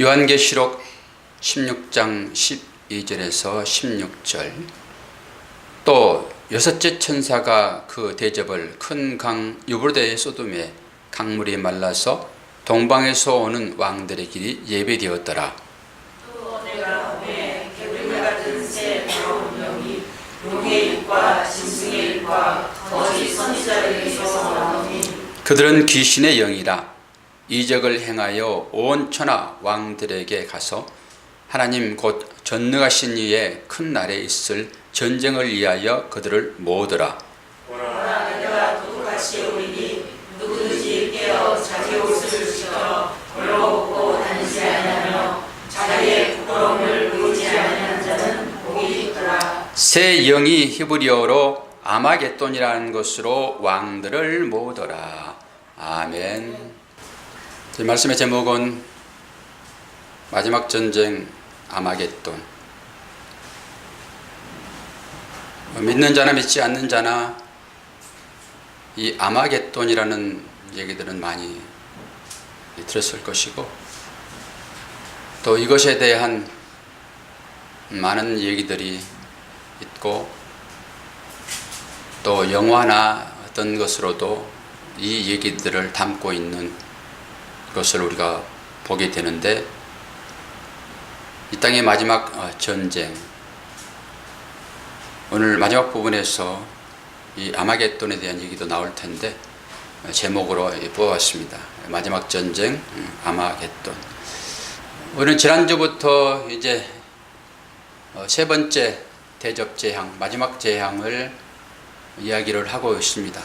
요한계시록 16장 12절에서 16절, 또 여섯째 천사가 그 대접을 큰 강 유브라데의 소돔에 강물이 말라서 동방에서 오는 왕들의 길이 예배되었더라. 또 내가 보매 개구리 같은 새 더러운 영이 용의 입과 짐승의 입과 거짓 선지자에게서 나오니 그들은 귀신의 영이라. 이적을 행하여 온 천하 왕들에게 가서 하나님 곧 전능하신 이의 큰 날에 있을 전쟁을 위하여 그들을 모으더라. 보라, 내가 도둑같이 오리니 누구든지 깨어 자기 옷을 찢어 벌러벗고 다니지 아니하며 자기의 부끄러움을 보이지 아니하는 자는 복이 있더라. 새 영이 히브리어로 아마겟돈이라는 것으로 왕들을 모으더라. 아멘. 이 말씀의 제목은 마지막 전쟁 아마겟돈. 믿는 자나 믿지 않는 자나 이 아마겟돈이라는 얘기들은 많이 들었을 것이고, 또 이것에 대한 많은 얘기들이 있고, 또 영화나 어떤 것으로도 이 얘기들을 담고 있는 것을 우리가 보게 되는데, 이 땅의 마지막 전쟁, 오늘 마지막 부분에서 이 아마겟돈에 대한 얘기도 나올 텐데 제목으로 뽑았습니다. 마지막 전쟁 아마겟돈. 우리는 지난주부터 이제 세 번째 대접 재앙, 마지막 재앙을 이야기를 하고 있습니다.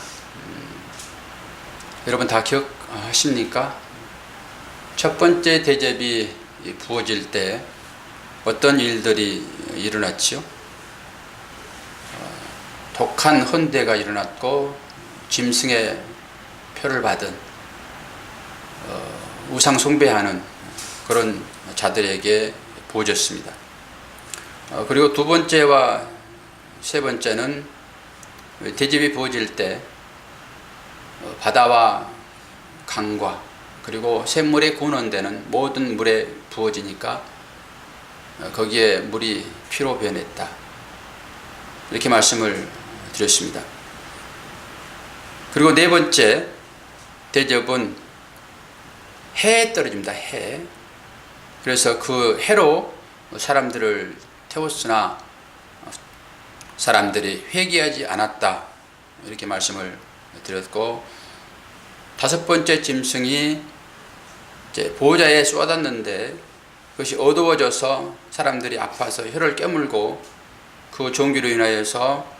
여러분 다 기억하십니까? 첫 번째 대접이 부어질 때 어떤 일들이 일어났죠? 독한 헌대가 일어났고 짐승의 표를 받은 우상 숭배하는 그런 자들에게 부어졌습니다. 그리고 두 번째와 세 번째는 대접이 부어질 때 바다와 강과 그리고 샘물에 군원되는 모든 물에 부어지니까 거기에 물이 피로 변했다, 이렇게 말씀을 드렸습니다. 그리고 네 번째 대접은 해에 떨어집니다. 해. 그래서 그 해로 사람들을 태웠으나 사람들이 회개하지 않았다, 이렇게 말씀을 드렸고, 다섯 번째 짐승이 이제 보호자에 쏟았는데 그것이 어두워져서 사람들이 아파서 혀를 깨물고 그 종기로 인하여서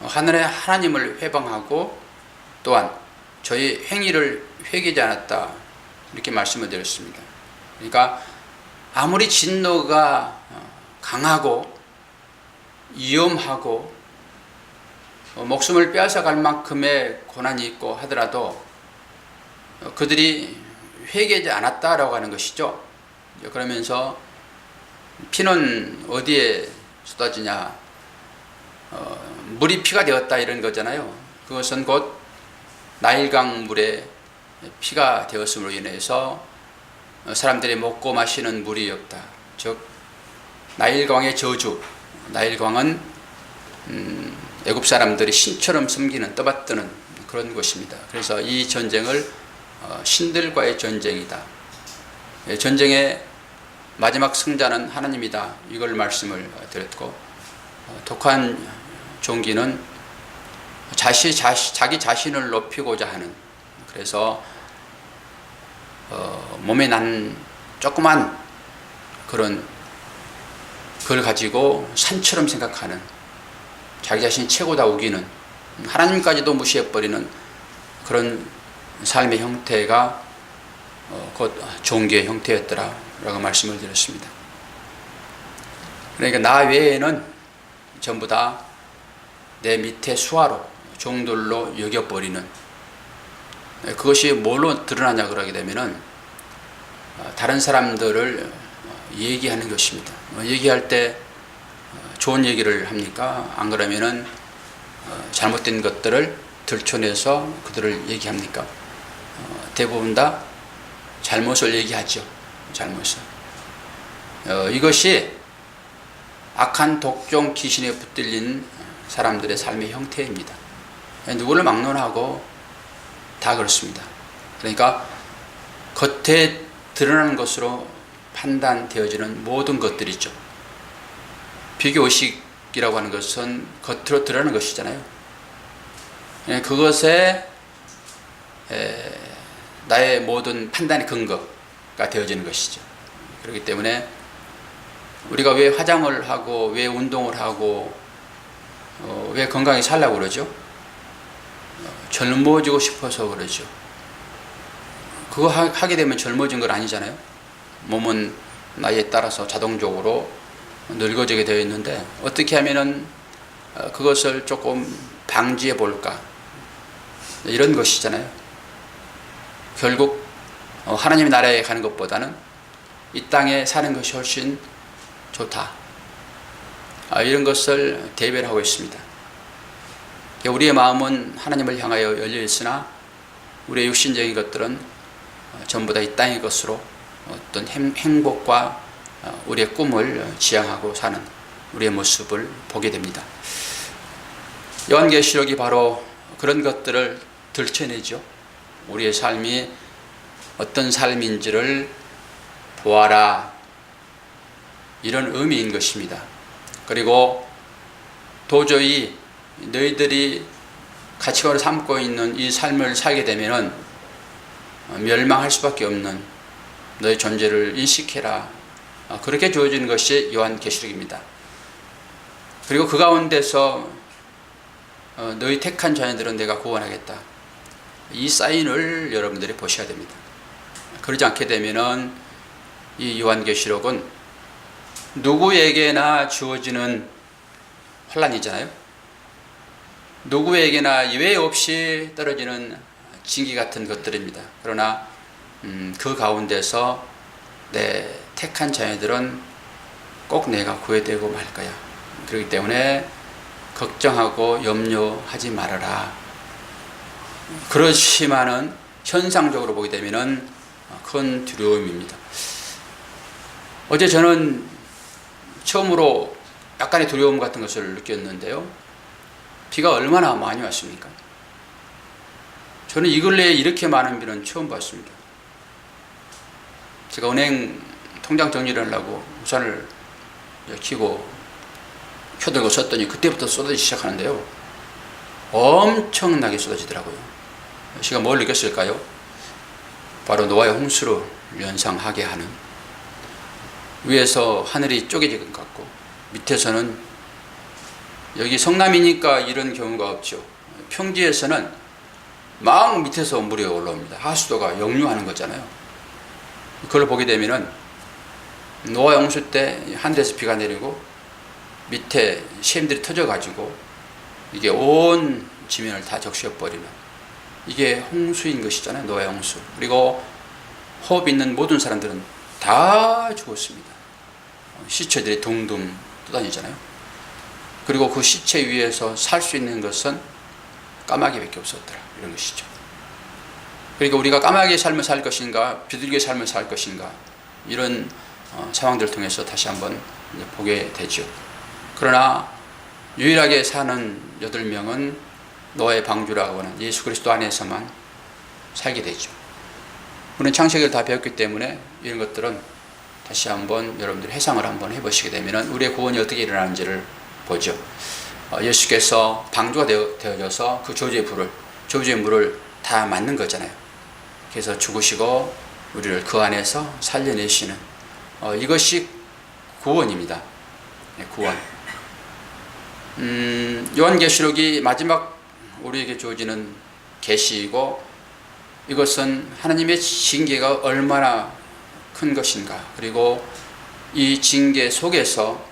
하늘의 하나님을 회방하고 또한 저희 행위를 회개하지 않았다, 이렇게 말씀을 드렸습니다. 그러니까 아무리 진노가 강하고 위험하고 목숨을 빼앗아갈 만큼의 고난이 있고 하더라도 그들이 회개하지 않았다라고 하는 것이죠. 그러면서 피는 어디에 쏟아지냐, 물이 피가 되었다, 이런 거잖아요. 그것은 곧 나일강 물에 피가 되었음으로 인해서 사람들이 먹고 마시는 물이 없다. 즉 나일강의 저주. 나일강은 애굽 사람들이 신처럼 섬기는, 떠받드는 그런 것입니다. 그래서 이 전쟁을 신들과의 전쟁이다, 전쟁의 마지막 승자는 하나님이다, 이걸 말씀을 드렸고, 독한 종기는 자기 자신을 높이고자 하는, 그래서 몸에 난 조그만 그런 그걸 가지고 산처럼 생각하는, 자기 자신이 최고다 우기는, 하나님까지도 무시해버리는 그런 삶의 형태가 곧 종기의 형태였더라 라고 말씀을 드렸습니다. 그러니까 나 외에는 전부 다 내 밑에 수하로, 종들로 여겨버리는, 그것이 뭘로 드러나냐 그러게 되면은 다른 사람들을 얘기하는 것입니다. 얘기할 때 좋은 얘기를 합니까? 안 그러면은 잘못된 것들을 들춰내서 그들을 얘기합니까? 대부분 다 잘못을 얘기하죠. 잘못을. 이것이 악한 독종 귀신에 붙들린 사람들의 삶의 형태입니다. 누구를 막론하고 다 그렇습니다. 그러니까 겉에 드러나는 것으로 판단되어지는 모든 것들이죠. 비교의식이라고 하는 것은 겉으로 드러나는 것이잖아요. 그것에 나의 모든 판단의 근거가 되어지는 것이죠. 그렇기 때문에 우리가 왜 화장을 하고 왜 운동을 하고 왜 건강히 살라고 그러죠? 젊어지고 싶어서 그러죠. 그거 하게 되면 젊어진 건 아니잖아요. 몸은 나이에 따라서 자동적으로 늙어지게 되어 있는데 어떻게 하면은 그것을 조금 방지해 볼까, 이런 것이잖아요. 결국 하나님의 나라에 가는 것보다는 이 땅에 사는 것이 훨씬 좋다, 이런 것을 대변하고 있습니다. 우리의 마음은 하나님을 향하여 열려 있으나 우리의 육신적인 것들은 전부 다 이 땅의 것으로 어떤 행복과 우리의 꿈을 지향하고 사는 우리의 모습을 보게 됩니다. 요한계시록이 바로 그런 것들을 들춰내죠. 우리의 삶이 어떤 삶인지를 보아라, 이런 의미인 것입니다. 그리고 도저히 너희들이 가치관을 삼고 있는 이 삶을 살게 되면은 멸망할 수밖에 없는 너의 존재를 인식해라, 그렇게 주어지는 것이 요한계시록입니다. 그리고 그 가운데서 너희 택한 자녀들은 내가 구원하겠다, 이 사인을 여러분들이 보셔야 됩니다. 그러지 않게 되면은 이 요한계시록은 누구에게나 주어지는 환란이잖아요. 누구에게나 예외 없이 떨어지는 징계 같은 것들입니다. 그러나 그 가운데서 내 택한 자녀들은 꼭 내가 구해되고 말 거야. 그렇기 때문에 걱정하고 염려하지 말아라. 그렇지만은 현상적으로 보게 되면은 큰 두려움입니다. 어제 저는 처음으로 약간의 두려움 같은 것을 느꼈는데요. 비가 얼마나 많이 왔습니까? 저는 이 근래에 이렇게 많은 비는 처음 봤습니다. 제가 은행 통장 정리를 하려고 우산을 켜고 켜들고 섰더니 그때부터 쏟아지기 시작하는데요. 엄청나게 쏟아지더라고요. 제가 뭘 느꼈을까요? 바로 노아의 홍수를 연상하게 하는, 위에서 하늘이 쪼개진 것 같고 밑에서는, 여기 성남이니까 이런 경우가 없죠. 평지에서는 막 밑에서 물이 올라옵니다. 하수도가 역류하는 거잖아요. 그걸 보게 되면은 노아의 홍수 때 하늘에서 비가 내리고 밑에 샘들이 터져가지고 이게 온 지면을 다 적셔버리는, 이게 홍수인 것이잖아요. 노아의 홍수. 그리고 호흡 있는 모든 사람들은 다 죽었습니다. 시체들이 둥둥 떠다니잖아요. 그리고 그 시체 위에서 살 수 있는 것은 까마귀밖에 없었더라, 이런 것이죠. 그러니까 우리가 까마귀의 삶을 살 것인가 비둘기의 삶을 살 것인가, 이런 상황들을 통해서 다시 한번 보게 되죠. 그러나 유일하게 사는 8명은 노아의 방주라고 하는 예수 그리스도 안에서만 살게 되죠. 우리는 창세기를 다 배웠기 때문에 이런 것들은 다시 한번 여러분들이 회상을 한번 해보시게 되면 우리의 구원이 어떻게 일어나는지를 보죠. 예수께서 방주가 되어져서 그 저주의 물을 다 맞는 거잖아요. 그래서 죽으시고 우리를 그 안에서 살려내시는, 이것이 구원입니다. 구원. 요한계시록이 마지막 우리에게 주어지는 계시이고, 이것은 하나님의 징계가 얼마나 큰 것인가, 그리고 이 징계 속에서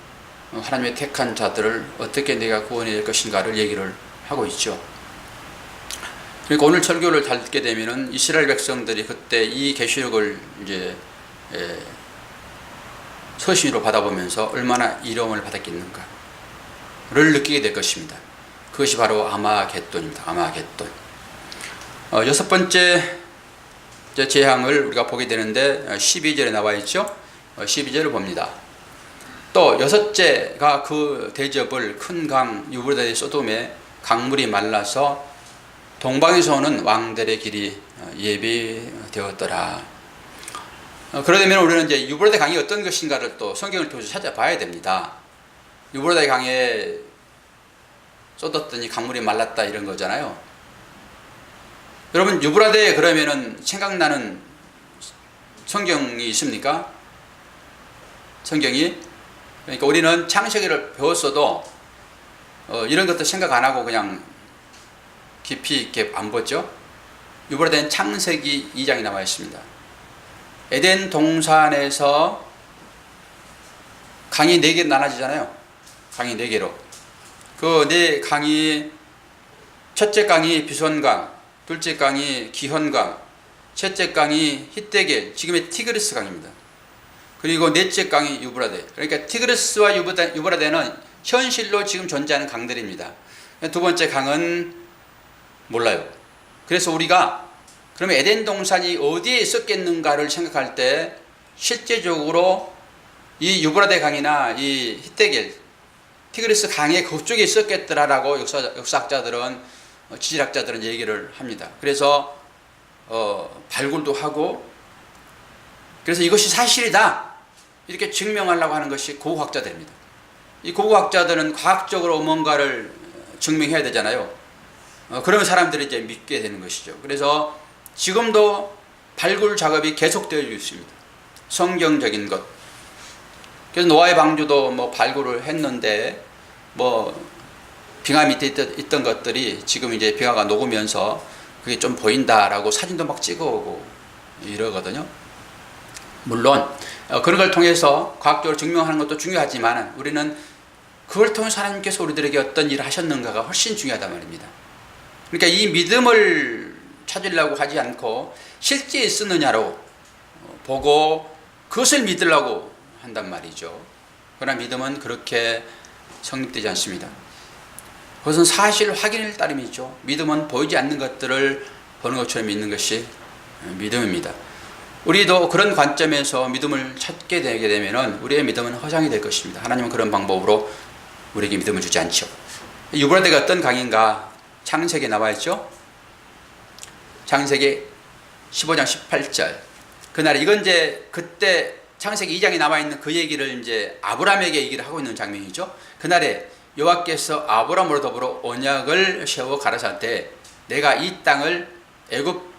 하나님의 택한 자들을 어떻게 내가 구원해야 될 것인가를 얘기를 하고 있죠. 그러니까 오늘 설교를 잘 듣게 되면은 이스라엘 백성들이 그때 이 계시록을 이제 서신으로 받아보면서 얼마나 이로움을 받았겠는가를 느끼게 될 것입니다. 그것이 바로 아마겟돈입니다. 아마겟돈. 여섯 번째 재앙을 우리가 보게 되는데 12절에 나와 있죠. 12절을 봅니다. 또 여섯째가 그 대접을 큰 강 유브라데 소돔에 강물이 말라서 동방에서 오는 왕들의 길이 예비되었더라. 그러려면 우리는 이제 유브라데 강이 어떤 것인가를 또 성경을 통해서 찾아봐야 됩니다. 유브라데 강에 쏟았더니 강물이 말랐다 이런 거잖아요. 여러분 유브라데에 그러면은 생각나는 성경이 있습니까? 성경이? 그러니까 우리는 창세기를 배웠어도 이런 것도 생각 안 하고 그냥 깊이 있게 안 보죠. 유브라데는 창세기 2장이 나와 있습니다. 에덴 동산에서 강이 4개로 나눠지잖아요. 강이 4개로. 그 4강이 첫째 강이 비손강, 둘째 강이 기혼강, 셋째 강이 히데겔, 지금의 티그리스 강입니다. 그리고 넷째 강이 유브라데. 그러니까 티그리스와 유브라데는 현실로 지금 존재하는 강들입니다. 두 번째 강은 몰라요. 그래서 우리가 그러면 에덴 동산이 어디에 있었겠는가를 생각할 때 실제적으로 이 유브라데 강이나 이 히데겔, 티그리스 강의 그쪽에 있었겠더라라고 역사학자들은 지질학자들은 얘기를 합니다. 그래서 발굴도 하고 그래서 이것이 사실이다 이렇게 증명하려고 하는 것이 고고학자들입니다. 이 고고학자들은 과학적으로 뭔가를 증명해야 되잖아요. 그러면 사람들이 이제 믿게 되는 것이죠. 그래서 지금도 발굴 작업이 계속되어 있습니다. 성경적인 것. 그래서 노아의 방주도 뭐 발굴을 했는데 뭐 빙하 밑에 있던 것들이 지금 이제 빙하가 녹으면서 그게 좀 보인다라고 사진도 막 찍어오고 이러거든요. 물론 그런 걸 통해서 과학적으로 증명하는 것도 중요하지만 우리는 그걸 통해서 하나님께서 우리들에게 어떤 일을 하셨는가가 훨씬 중요하단 말입니다. 그러니까 이 믿음을 찾으려고 하지 않고 실제 있었느냐로 보고 그것을 믿으려고 한단 말이죠. 그러나 믿음은 그렇게 성립되지 않습니다. 그것은 사실 확인일 따름이죠. 믿음은 보이지 않는 것들을 보는 것처럼 믿는 것이 믿음입니다. 우리도 그런 관점에서 믿음을 찾게 되게 되면 우리의 믿음은 허장이 될 것입니다. 하나님은 그런 방법으로 우리에게 믿음을 주지 않죠. 유브라데가 어떤 강인가 창세기에 나와 있죠. 창세기 15장 18절. 그날 이건 이제 그때 창세기 2장에 나와 있는 그 얘기를 이제 아브라함에게 얘기를 하고 있는 장면이죠. 그날에 여호와께서 아브라함으로 더불어 언약을 세워 가라사대 내가 이 땅을 애굽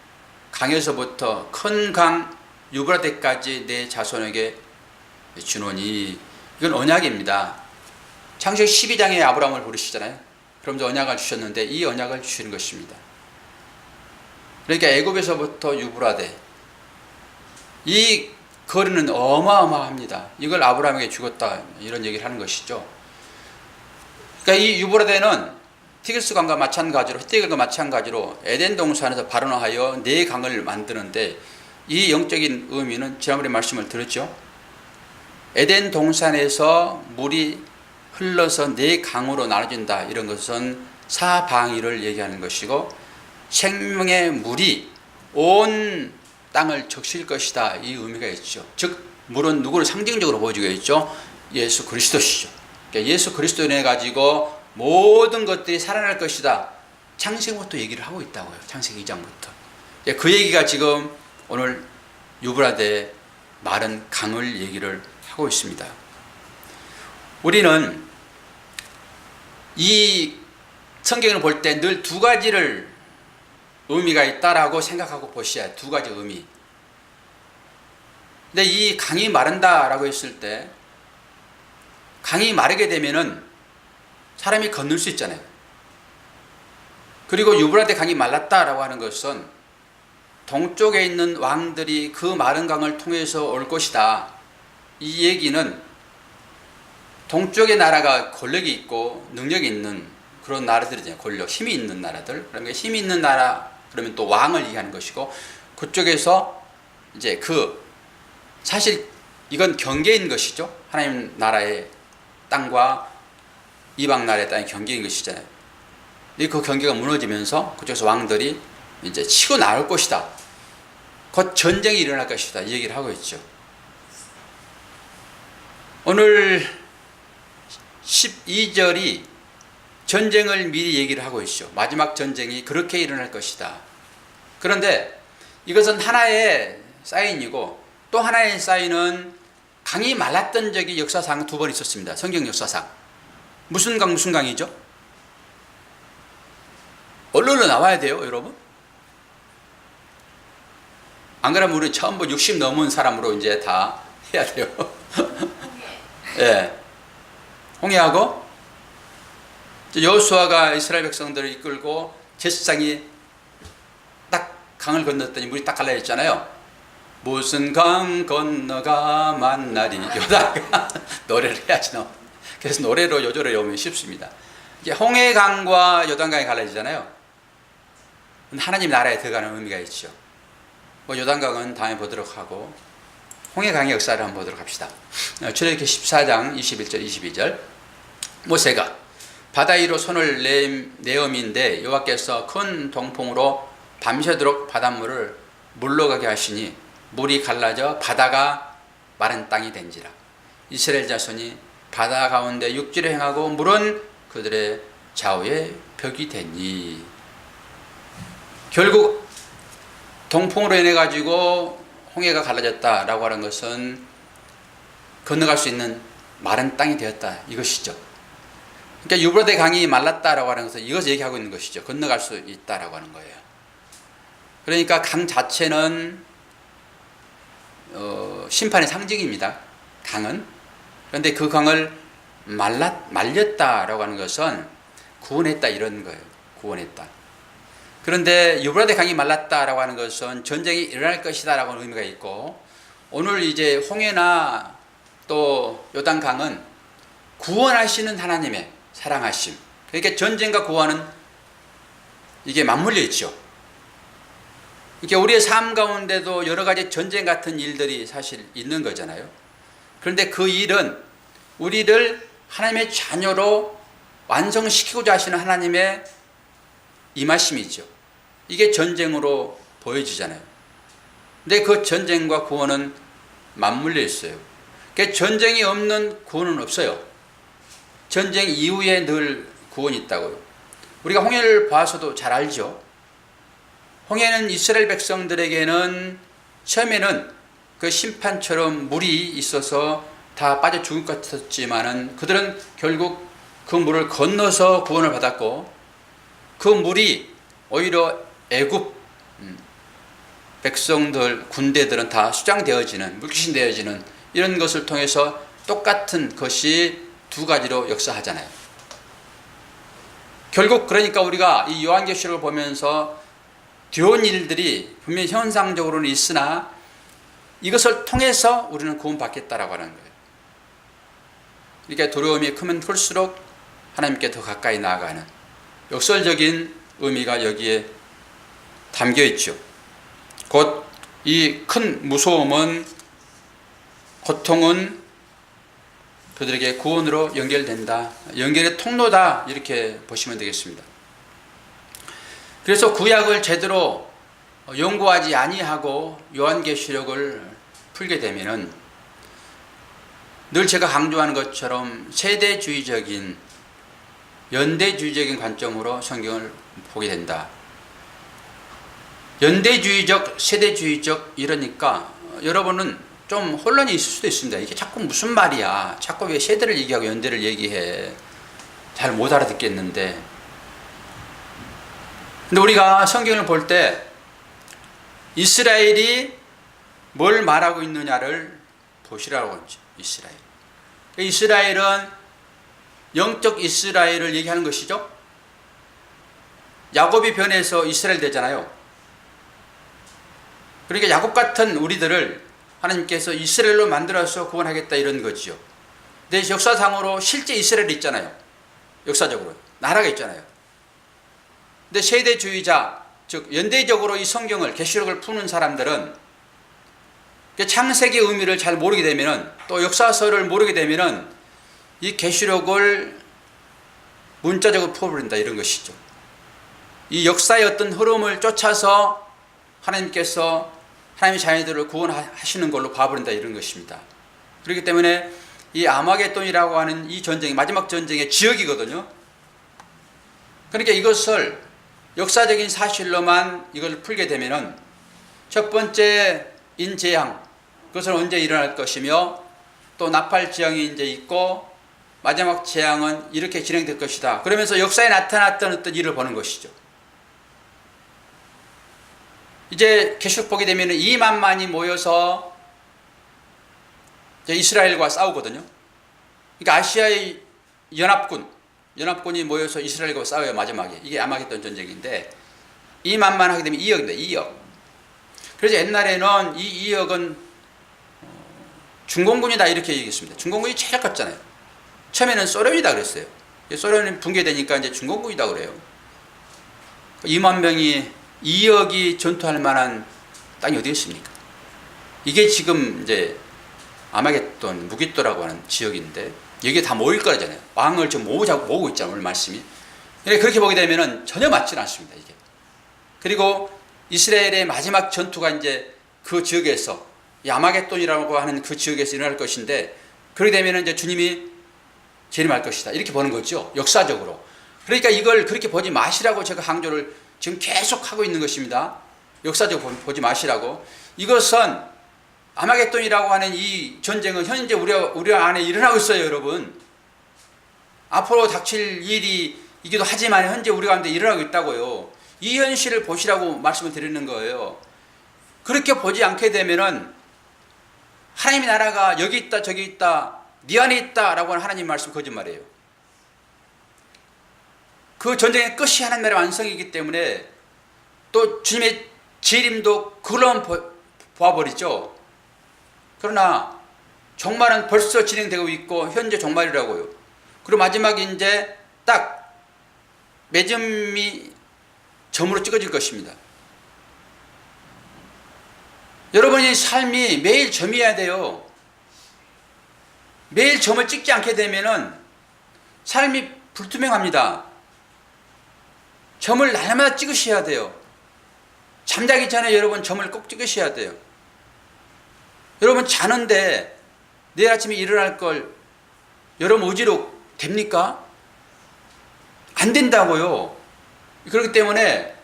강에서부터 큰 강 유브라데까지 내 자손에게 주노니 이건 언약입니다. 창세기 12장에 아브라함을 부르시잖아요. 그럼 언약을 주셨는데 이 언약을 주시는 것입니다. 그러니까 애굽에서부터 유브라데 이 거리는 어마어마합니다. 이걸 아브라함에게 주었다 이런 얘기를 하는 것이죠. 그러니까 이 유브라데는 티그리스 강과 마찬가지로 히데겔과 마찬가지로 에덴 동산에서 발원하여 4강을 만드는데 이 영적인 의미는 지난번에 말씀을 드렸죠. 에덴 동산에서 물이 흘러서 4강으로 나눠진다 이런 것은 사방위를 얘기하는 것이고 생명의 물이 온 땅을 적실 것이다 이 의미가 있죠. 즉 물은 누구를 상징적으로 보여주고 있죠. 예수 그리스도시죠. 그러니까 예수 그리스도로 인해 가지고 모든 것들이 살아날 것이다. 창세기부터 얘기를 하고 있다고요. 창세기 2장부터. 그 얘기가 지금 오늘 유브라데의 마른 강을 얘기를 하고 있습니다. 우리는 이 성경을 볼 때 늘 2가지를 의미가 있다라고 생각하고 보셔야 2가지 의미. 근데 이 강이 마른다라고 했을 때 강이 마르게 되면은 사람이 건널 수 있잖아요. 그리고 유브라데 강이 말랐다라고 하는 것은 동쪽에 있는 왕들이 그 마른 강을 통해서 올 것이다. 이 얘기는 동쪽의 나라가 권력이 있고 능력이 있는 그런 나라들이잖아요. 권력, 힘이 있는 나라들. 그러면 힘이 있는 나라, 그러면 또 왕을 얘기하는 것이고 그쪽에서 이제 사실 이건 경계인 것이죠. 하나님 나라의 땅과 이방 나라의 땅의 경계인 것이잖아요. 그 경계가 무너지면서 그쪽에서 왕들이 이제 치고 나올 것이다. 곧 전쟁이 일어날 것이다. 이 얘기를 하고 있죠. 오늘 12절이 전쟁을 미리 얘기를 하고 있죠. 마지막 전쟁이 그렇게 일어날 것이다. 그런데 이것은 하나의 사인이고 또 하나의 사인은 강이 말랐던 적이 역사상 2번 있었습니다. 성경 역사상. 무슨 강이죠? 언론에 나와야 돼요, 여러분. 안 그러면 우리 전부 60 넘은 사람으로 이제 다 해야 돼요. 예. 홍해하고 여호수아가 이스라엘 백성들을 이끌고 제사장이 딱 강을 건넜더니 물이 딱 갈라졌잖아요. 무슨 강 건너가 만나리. 요다가 노래를 해야지. 그래서 노래로 요절을 외우면 쉽습니다. 이게 홍해강과 요단강이 갈라지잖아요. 하나님 나라에 들어가는 의미가 있죠. 요단강은 다음에 보도록 하고 홍해강의 역사를 한번 보도록 합시다. 출애굽기 14장 21절 22절. 모세가 바다 위로 손을 내엄인데 여호와께서 큰 동풍으로 밤새도록 바닷물을 물러가게 하시니 물이 갈라져 바다가 마른 땅이 된지라. 이스라엘 자손이 바다 가운데 육지를 행하고 물은 그들의 좌우에 벽이 되니. 결국 동풍으로 인해 가지고 홍해가 갈라졌다라고 하는 것은 건너갈 수 있는 마른 땅이 되었다 이것이죠. 그러니까 유브라데 강이 말랐다라고 하는 것은 이것을 얘기하고 있는 것이죠. 건너갈 수 있다라고 하는 거예요. 그러니까 강 자체는 심판의 상징입니다. 강은. 그런데 그 강을 말렸다라고 하는 것은 구원했다 이런 거예요. 구원했다. 그런데 유브라데 강이 말랐다라고 하는 것은 전쟁이 일어날 것이다라고 하는 의미가 있고, 오늘 이제 홍해나 또 요단강은 구원하시는 하나님의 사랑하심. 그러니까 전쟁과 구원은 이게 맞물려 있죠. 이렇게 우리의 삶 가운데도 여러 가지 전쟁 같은 일들이 사실 있는 거잖아요. 그런데 그 일은 우리를 하나님의 자녀로 완성시키고자 하시는 하나님의 임하심이죠. 이게 전쟁으로 보여지잖아요. 근데 그 전쟁과 구원은 맞물려 있어요. 그러니까 전쟁이 없는 구원은 없어요. 전쟁 이후에 늘 구원이 있다고요. 우리가 홍해를 봐서도 잘 알죠. 홍해는 이스라엘 백성들에게는 처음에는 그 심판처럼 물이 있어서 다 빠져 죽을 것 같았지만은 그들은 결국 그 물을 건너서 구원을 받았고, 그 물이 오히려 애굽 백성들, 군대들은 다 수장되어지는, 물귀신 되어지는 이런 것을 통해서 똑같은 것이 두 가지로 역사하잖아요. 결국 그러니까 우리가 이 요한계시록을 보면서 뒤온 일들이 분명히 현상적으로는 있으나 이것을 통해서 우리는 구원받겠다라고 하는 거예요. 그러니까 두려움이 크면 클수록 하나님께 더 가까이 나아가는 역설적인 의미가 여기에 담겨 있죠. 곧 이 큰 무서움은, 고통은 그들에게 구원으로 연결된다. 연결의 통로다. 이렇게 보시면 되겠습니다. 그래서 구약을 제대로 연구하지 아니하고 요한계시록을 풀게 되면은 늘 제가 강조하는 것처럼 세대주의적인, 연대주의적인 관점으로 성경을 보게 된다. 연대주의적, 세대주의적 이러니까 여러분은 좀 혼란이 있을 수도 있습니다. 이게 자꾸 무슨 말이야. 자꾸 왜 세대를 얘기하고 연대를 얘기해. 잘 못 알아듣겠는데. 근데 우리가 성경을 볼 때 이스라엘이 뭘 말하고 있느냐를 보시라고 하죠. 이스라엘. 이스라엘은 영적 이스라엘을 얘기하는 것이죠. 야곱이 변해서 이스라엘 되잖아요. 그러니까 야곱 같은 우리들을 하나님께서 이스라엘로 만들어서 구원하겠다 이런 거지요. 근데 역사상으로 실제 이스라엘이 있잖아요. 역사적으로 나라가 있잖아요. 근데 세대주의자, 즉 연대적으로 이 성경을, 계시록을 푸는 사람들은 창세기 의미를 잘 모르게 되면은, 또 역사서를 모르게 되면은 이 계시록을 문자적으로 풀어버린다 이런 것이죠. 이 역사의 어떤 흐름을 쫓아서 하나님께서 하나님의 자녀들을 구원하시는 걸로 봐버린다 이런 것입니다. 그렇기 때문에 이 아마겟돈이라고 하는 이 전쟁, 마지막 전쟁의 지역이거든요. 그러니까 이것을 역사적인 사실로만 이걸 풀게 되면은 첫 번째 인재앙, 그것은 언제 일어날 것이며 또 나팔 재앙이 이제 있고 마지막 재앙은 이렇게 진행될 것이다. 그러면서 역사에 나타났던 어떤 일을 보는 것이죠. 이제 계속 보게 되면 2만만이 모여서 이스라엘과 싸우거든요. 그러니까 아시아의 연합군이 모여서 이스라엘과 싸워요. 마지막에 이게 아마겟돈 전쟁인데 2만만 하게 되면 2억입니다. 2억. 그래서 옛날에는 이 2억은 중공군이다 이렇게 얘기했습니다. 중공군이 제일 컸잖아요. 처음에는 소련이다 그랬어요. 소련이 붕괴되니까 이제 중공군이다 그래요. 2만 명이 2억이 전투할 만한 땅이 어디 있습니까? 이게 지금 이제 아마겟돈 무깃도라고 하는 지역인데 여기에 다 모일 거잖아요. 왕을 지금 모으고 있잖아요. 오늘 말씀이. 그렇게 보게 되면은 전혀 맞지는 않습니다. 이게. 그리고 이스라엘의 마지막 전투가 이제 그 지역에서 이 아마겟돈이라고 하는 그 지역에서 일어날 것인데 그렇게 되면은 이제 주님이 재림할 것이다. 이렇게 보는 거죠. 역사적으로. 그러니까 이걸 그렇게 보지 마시라고 제가 강조를 지금 계속 하고 있는 것입니다. 역사적으로 보지 마시라고. 이것은 아마겟돈이라고 하는 이 전쟁은 현재 우리 안에 일어나고 있어요, 여러분. 앞으로 닥칠 일이기도 하지만 현재 우리 가운데 일어나고 있다고요. 이 현실을 보시라고 말씀을 드리는 거예요. 그렇게 보지 않게 되면은 하나님의 나라가 여기 있다 저기 있다 네 안에 있다라고 하는 하나님 말씀 거짓말이에요. 그 전쟁의 끝이 하나님 나라의 완성이기 때문에 또 주님의 재림도 그걸로만 보아버리죠. 그러나 종말은 벌써 진행되고 있고 현재 종말이라고요. 그리고 마지막에 이제 딱 매점이 점으로 찍어질 것입니다. 여러분의 삶이 매일 점이어야 돼요. 매일 점을 찍지 않게 되면은 삶이 불투명합니다. 점을 날마다 찍으셔야 돼요. 잠자기 전에 여러분 점을 꼭 찍으셔야 돼요. 여러분 자는데 내일 아침에 일어날 걸 여러분 의지로 됩니까? 안 된다고요. 그렇기 때문에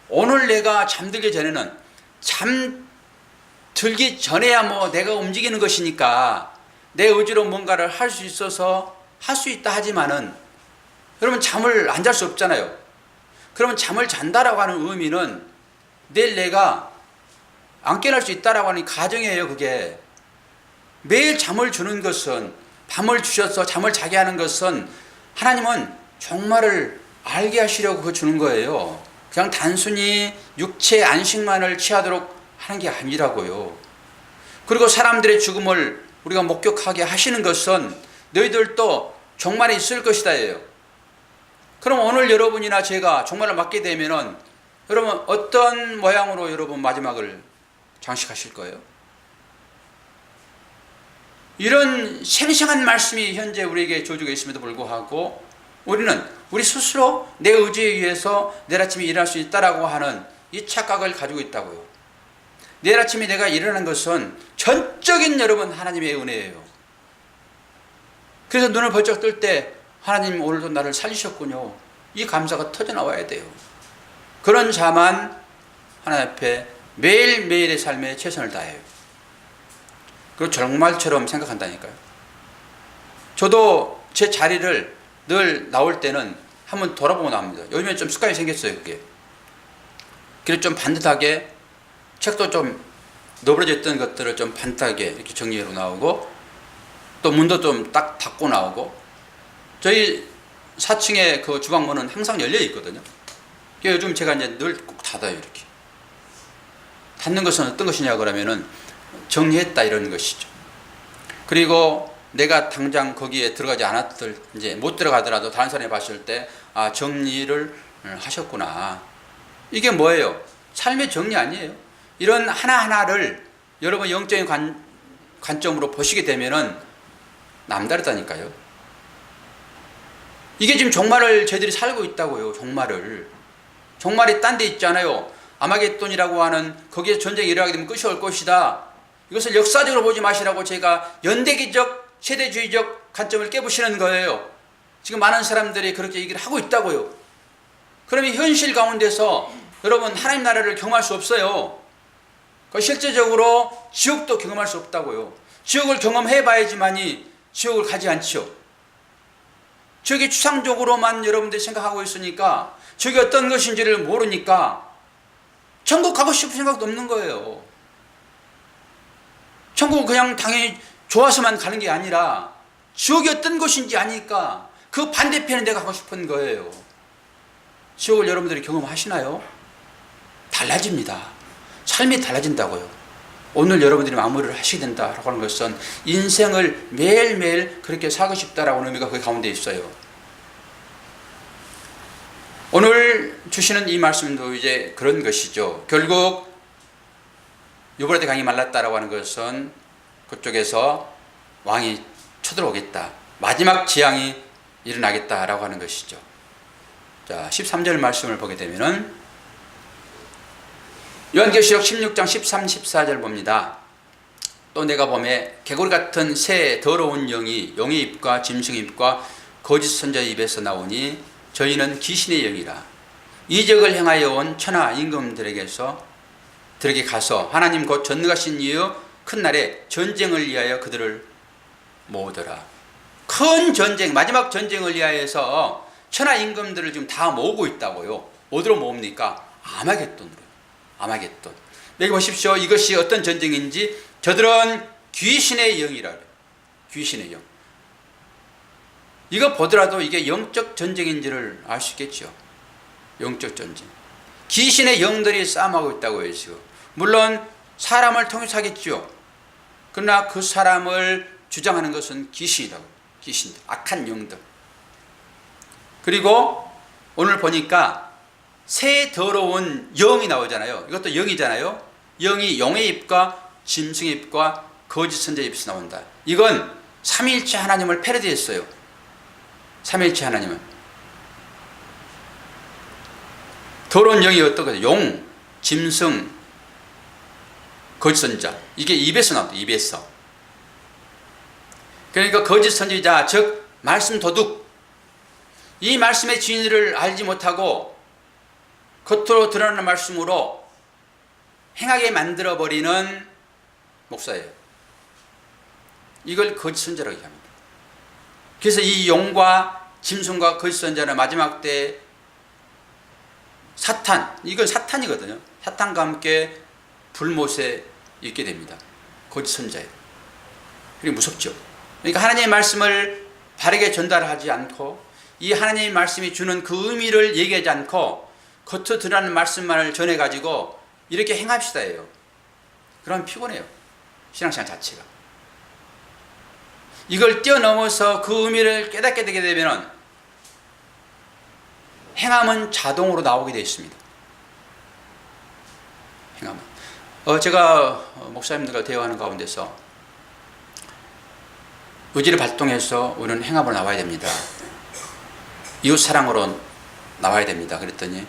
오늘 내가 잠들기 전에는 잠들기 전에야 뭐 내가 움직이는 것이니까 내 의지로 뭔가를 할 수 있어서 할 수 있다 하지만은 여러분 잠을 안 잘 수 없잖아요. 그러면 잠을 잔다라고 하는 의미는 내일 내가 안 깨어날 수 있다라고 하는 가정이에요. 그게 매일 잠을 주는 것은 밤을 주셔서 잠을 자게 하는 것은 하나님은 종말을 알게 하시려고 그거 주는 거예요. 그냥 단순히 육체의 안식만을 취하도록 하는 게 아니라고요. 그리고 사람들의 죽음을 우리가 목격하게 하시는 것은 너희들도 종말에 있을 것이다예요. 그럼 오늘 여러분이나 제가 종말을 맞게 되면은 여러분 어떤 모양으로 여러분 마지막을 장식하실 거예요? 이런 생생한 말씀이 현재 우리에게 주어지고 있음에도 불구하고 우리는 우리 스스로 내 의지에 의해서 내일 아침에 일어날 수 있다라고 하는 이 착각을 가지고 있다고요. 내일 아침에 내가 일어난 것은 전적인 여러분 하나님의 은혜예요. 그래서 눈을 번쩍 뜰 때 하나님 오늘도 나를 살리셨군요. 이 감사가 터져나와야 돼요. 그런 자만 하나님 앞에 매일매일의 삶에 최선을 다해요. 그리고 정말처럼 생각한다니까요. 저도 제 자리를 늘 나올 때는 한번 돌아보고 나옵니다. 요즘에 좀 습관이 생겼어요. 그게. 그래서 좀 반듯하게 책도 좀 너부러져 있던 것들을 좀 반듯하게 이렇게 정리해서 나오고 또 문도 좀 딱 닫고 나오고 저희 4층에 그 주방문은 항상 열려 있거든요. 요즘 제가 이제 늘 꼭 닫아요. 이렇게. 닫는 것은 어떤 것이냐 그러면은 정리했다 이런 것이죠. 그리고 내가 당장 거기에 들어가지 않았을 이제 못 들어가더라도 다른 사람이 봤을 때 아 정리를 하셨구나. 이게 뭐예요? 삶의 정리 아니에요? 이런 하나하나를 여러분 영적인 관점으로 보시게 되면은 남다르다니까요. 이게 지금 종말을 저희들이 살고 있다고요. 종말이 딴 데 있잖아요. 아마겟돈이라고 하는 거기에 전쟁이 일어나게 되면 끝이 올 것이다. 이것을 역사적으로 보지 마시라고 제가 연대기적 세대주의적 관점을 깨부시는 거예요. 지금 많은 사람들이 그렇게 얘기를 하고 있다고요. 그러면 현실 가운데서 여러분 하나님 나라를 경험할 수 없어요. 실제적으로 지옥도 경험할 수 없다고요. 지옥을 경험해 봐야지만이 지옥을 가지 않죠. 지옥이 추상적으로만 여러분들이 생각하고 있으니까 지옥이 어떤 것인지를 모르니까 천국 가고 싶은 생각도 없는 거예요. 천국은 그냥 당연히 좋아서만 가는 게 아니라 지옥이 어떤 곳인지 아니까 그 반대편에 내가 가고 싶은 거예요. 지옥을 여러분들이 경험하시나요? 달라집니다. 삶이 달라진다고요. 오늘 여러분들이 마무리를 하시게 된다라고 하는 것은 인생을 매일매일 그렇게 살고 싶다라고 하는 의미가 그 가운데 있어요. 오늘 주시는 이 말씀도 이제 그런 것이죠. 결국 유브라데 강이 말랐다라고 하는 것은 그쪽에서 왕이 쳐들어오겠다. 마지막 재앙이 일어나겠다라고 하는 것이죠. 자, 13절 말씀을 보게 되면은 요한계시록 16장 13, 14절 봅니다. 또 내가 보매 개구리 같은 새 더러운 영이 용의 입과 짐승의 입과 거짓 선자의 입에서 나오니 저희는 귀신의 영이라 이적을 행하여 온 천하 임금들에게 가서 하나님 곧 전능하신 이의 큰 날에 전쟁을 위하여 그들을 모으더라. 큰 전쟁, 마지막 전쟁을 위하여서 천하 임금들을 지금 다 모으고 있다고요. 어디로 모읍니까? 아마겟돈으로. 아마겟돈. 여기 보십시오. 이것이 어떤 전쟁인지. 저들은 귀신의 영이라 그래요. 귀신의 영. 이거 보더라도 이게 영적 전쟁인지를 알 수 있겠죠. 영적 전쟁. 귀신의 영들이 싸움하고 있다고요, 지금. 물론 사람을 통해서 하겠죠. 그러나 그 사람을 주장하는 것은 귀신이라고. 귀신들, 악한 영들. 그리고 오늘 보니까 새 더러운 영이 나오잖아요. 이것도 영이잖아요. 영이 용의 입과 짐승의 입과 거짓 선자의 입에서 나온다. 이건 삼위일체 하나님을 패러디했어요. 삼위일체 하나님은. 더러운 영이 어떤 거죠? 용, 짐승, 거짓 선자. 이게 입에서 나온다. 입에서. 그러니까 거짓 선지자, 즉 말씀 도둑. 이 말씀의 진리를 알지 못하고 겉으로 드러나는 말씀으로 행하게 만들어버리는 목사예요. 이걸 거짓 선자라고 합니다. 그래서 이 용과 짐승과 거짓 선자는 마지막 때 사탄, 이건 사탄이거든요. 사탄과 함께 불못에 있게 됩니다. 거짓 선자예요. 그리고 무섭죠. 그러니까 하나님의 말씀을 바르게 전달하지 않고 이 하나님의 말씀이 주는 그 의미를 얘기하지 않고 겉으로 드러나는 말씀만을 전해가지고 이렇게 행합시다예요. 그러면 피곤해요. 신앙생활 자체가. 이걸 뛰어넘어서 그 의미를 깨닫게 되게 되면 행함은 자동으로 나오게 되어 있습니다. 행함은. 제가 목사님들과 대화하는 가운데서 의지를 발동해서 우리는 행함으로 나와야 됩니다. 이웃사랑으로 나와야 됩니다. 그랬더니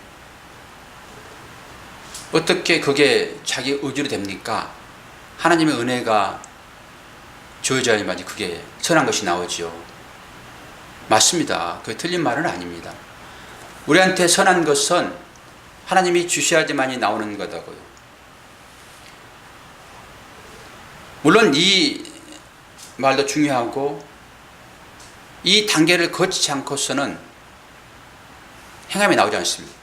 어떻게 그게 자기 의지로 됩니까? 하나님의 은혜가 주어져야만 그게 선한 것이 나오죠. 맞습니다. 그게 틀린 말은 아닙니다. 우리한테 선한 것은 하나님이 주셔야지만이 나오는 거다고요. 물론 이 말도 중요하고 이 단계를 거치지 않고서는 행함이 나오지 않습니다.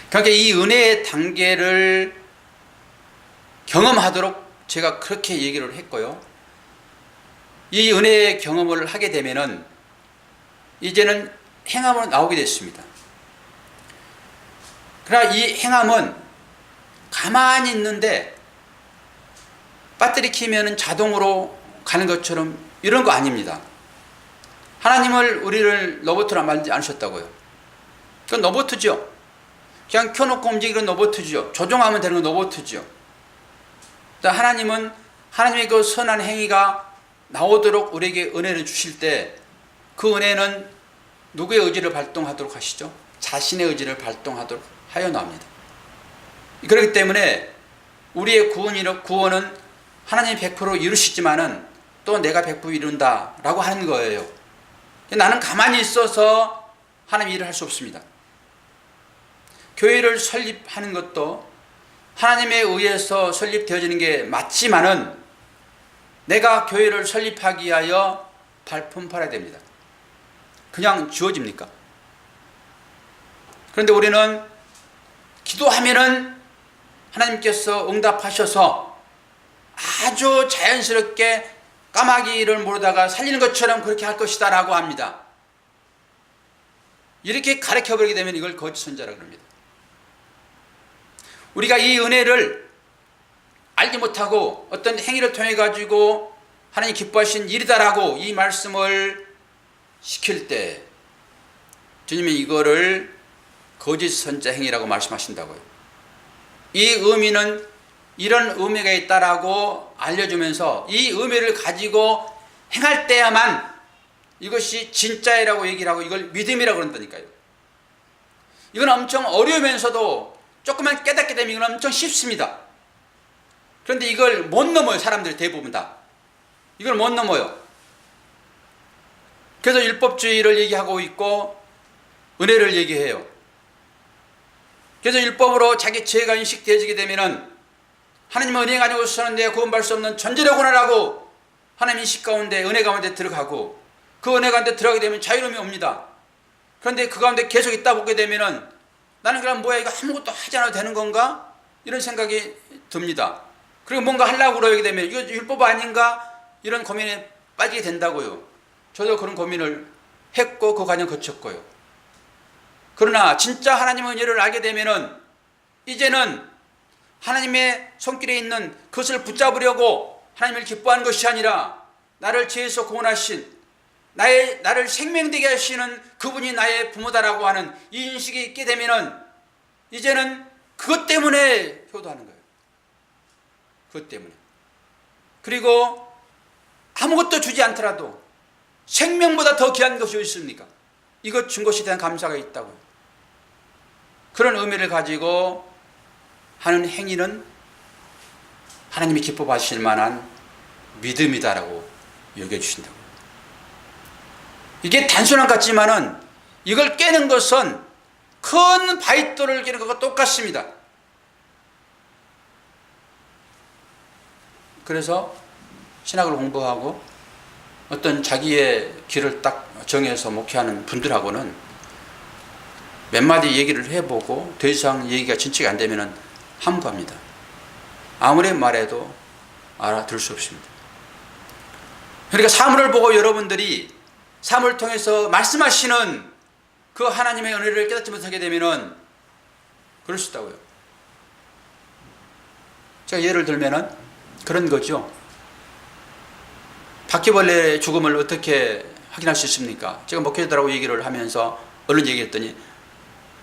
그러니까 이 은혜의 단계를 경험하도록 제가 그렇게 얘기를 했고요. 이 은혜의 경험을 하게 되면은 이제는 행함으로 나오게 됐습니다. 그러나 이 행함은 가만히 있는데 배터리 키면은 자동으로 가는 것처럼 이런 거 아닙니다. 하나님을 우리를 로봇으로 만들지 않으셨다고요. 그건 로봇이죠. 그냥 켜놓고 움직이는 로봇이죠. 조종하면 되는 건 로봇이죠. 하나님은 하나님의 그 선한 행위가 나오도록 우리에게 은혜를 주실 때 그 은혜는 누구의 의지를 발동하도록 하시죠? 자신의 의지를 발동하도록 하여 나옵니다. 그렇기 때문에 우리의 구원은 하나님이 100% 이루시지만은 또 내가 백부 이룬다 라고 하는 거예요. 나는 가만히 있어서 하나님 일을 할 수 없습니다. 교회를 설립하는 것도 하나님에 의해서 설립되어지는 게 맞지만은 내가 교회를 설립하기 위하여 발품 팔아야 됩니다. 그냥 주어집니까? 그런데 우리는 기도하면은 하나님께서 응답하셔서 아주 자연스럽게 까마귀를 모르다가 살리는 것처럼 그렇게 할 것이다 라고 합니다. 이렇게 가르쳐버리게 되면 이걸 거짓 선자라고 합니다. 우리가 이 은혜를 알지 못하고 어떤 행위를 통해 가지고 하나님 기뻐하신 일이다라고 이 말씀을 시킬 때 주님이 이거를 거짓 선자 행위라고 말씀하신다고요. 이 의미는 이런 의미가 있다라고 알려주면서 이 의미를 가지고 행할 때야만 이것이 진짜이라고 얘기를 하고 이걸 믿음이라고 그런다니까요. 이건 엄청 어려우면서도 조금만 깨닫게 되면 이건 엄청 쉽습니다. 그런데 이걸 못 넘어요. 사람들이 대부분 다. 이걸 못 넘어요. 그래서 율법주의를 얘기하고 있고 은혜를 얘기해요. 그래서 율법으로 자기 죄가 인식되어지게 되면은 하나님은 은혜 가지고 사는데 구원받을 수 없는 존재라고 하라고 하나님 인식 가운데 은혜 가운데 들어가고 그 은혜 가운데 들어가게 되면 자유로움이 옵니다. 그런데 그 가운데 계속 있다 보게 되면은 나는 그럼 뭐야 이거 아무것도 하지 않아도 되는 건가? 이런 생각이 듭니다. 그리고 뭔가 하려고 그러게 되면 이거 율법 아닌가? 이런 고민에 빠지게 된다고요. 저도 그런 고민을 했고 그 과정 거쳤고요. 그러나 진짜 하나님의 은혜를 알게 되면은 이제는 하나님의 손길에 있는 그것을 붙잡으려고 하나님을 기뻐하는 것이 아니라 나를 죄에서 구원하신 나를 생명되게 하시는 그분이 나의 부모다라고 하는 이 인식이 있게 되면은 이제는 그것 때문에 효도하는 거예요. 그것 때문에. 그리고 아무것도 주지 않더라도 생명보다 더 귀한 것이 어디 있습니까? 이것 준 것에 대한 감사가 있다고요. 그런 의미를 가지고 하는 행위는 하나님이 기뻐 받으실 만한 믿음이다라고 여겨주신다고요. 이게 단순한 것 같지만은 이걸 깨는 것은 큰 바위돌을 깨는 것과 똑같습니다. 그래서 신학을 공부하고 어떤 자기의 길을 딱 정해서 목회하는 분들하고는 몇 마디 얘기를 해보고 더 이상 얘기가 진척이 안 되면 함구합니다. 아무리 말해도 알아들 수 없습니다. 그러니까 사물을 보고 여러분들이 사물을 통해서 말씀하시는 그 하나님의 은혜를 깨닫지 못하게 되면 그럴 수 있다고요. 제가 예를 들면은 그런 거죠. 바퀴벌레의 죽음을 어떻게 확인할 수 있습니까? 제가 목회자들하고 얘기를 하면서 얼른 얘기했더니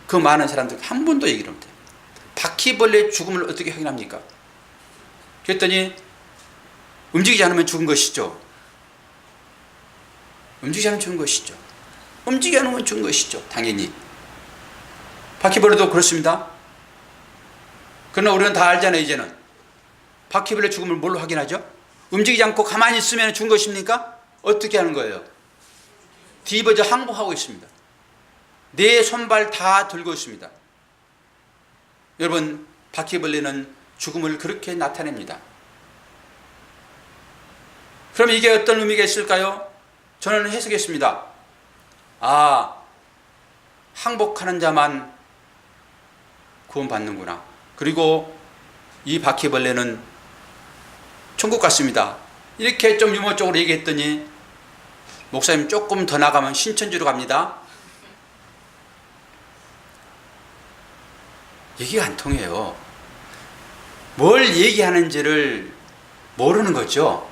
그 많은 사람들 한 분도 얘기를 못해요. 바퀴벌레의 죽음을 어떻게 확인합니까? 그랬더니 움직이지 않으면 죽은 것이죠. 움직이지 않으면 죽은 것이죠. 움직이지 않으면 죽은 것이죠. 당연히. 바퀴벌레도 그렇습니다. 그러나 우리는 다 알잖아요. 이제는. 바퀴벌레 죽음을 뭘로 확인하죠? 움직이지 않고 가만히 있으면 죽은 것입니까? 어떻게 하는 거예요? 뒤집어져 항복하고 있습니다. 네 손발 다 들고 있습니다. 여러분, 바퀴벌레는 죽음을 그렇게 나타냅니다. 그럼 이게 어떤 의미가 있을까요? 저는 해석했습니다. 아, 항복하는 자만 구원받는구나. 그리고 이 바퀴벌레는 천국 같습니다. 이렇게 좀 유머적으로 얘기했더니 목사님 조금 더 나가면 신천지로 갑니다. 얘기가 안 통해요. 뭘 얘기하는지를 모르는 거죠.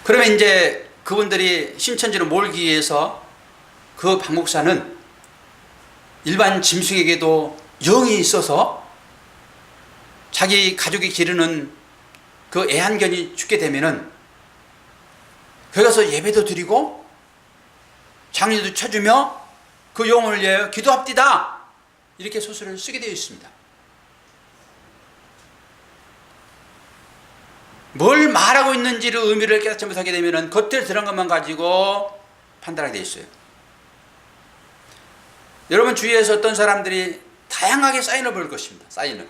그러면 이제 그분들이 신천지로 몰기 위해서 그 박 목사는 일반 짐승에게도 영이 있어서 자기 가족이 기르는 그 애완견이 죽게 되면은 거기 가서 예배도 드리고 장례도 쳐주며 그 영혼을 위하여 기도합디다. 이렇게 소설을 쓰게 되어 있습니다. 뭘 말하고 있는지를 의미를 깨닫지 못하게 되면 겉에 드러난 것만 가지고 판단하게 돼 있어요. 여러분 주위에서 어떤 사람들이 다양하게 사인을 볼 것입니다. 사인을.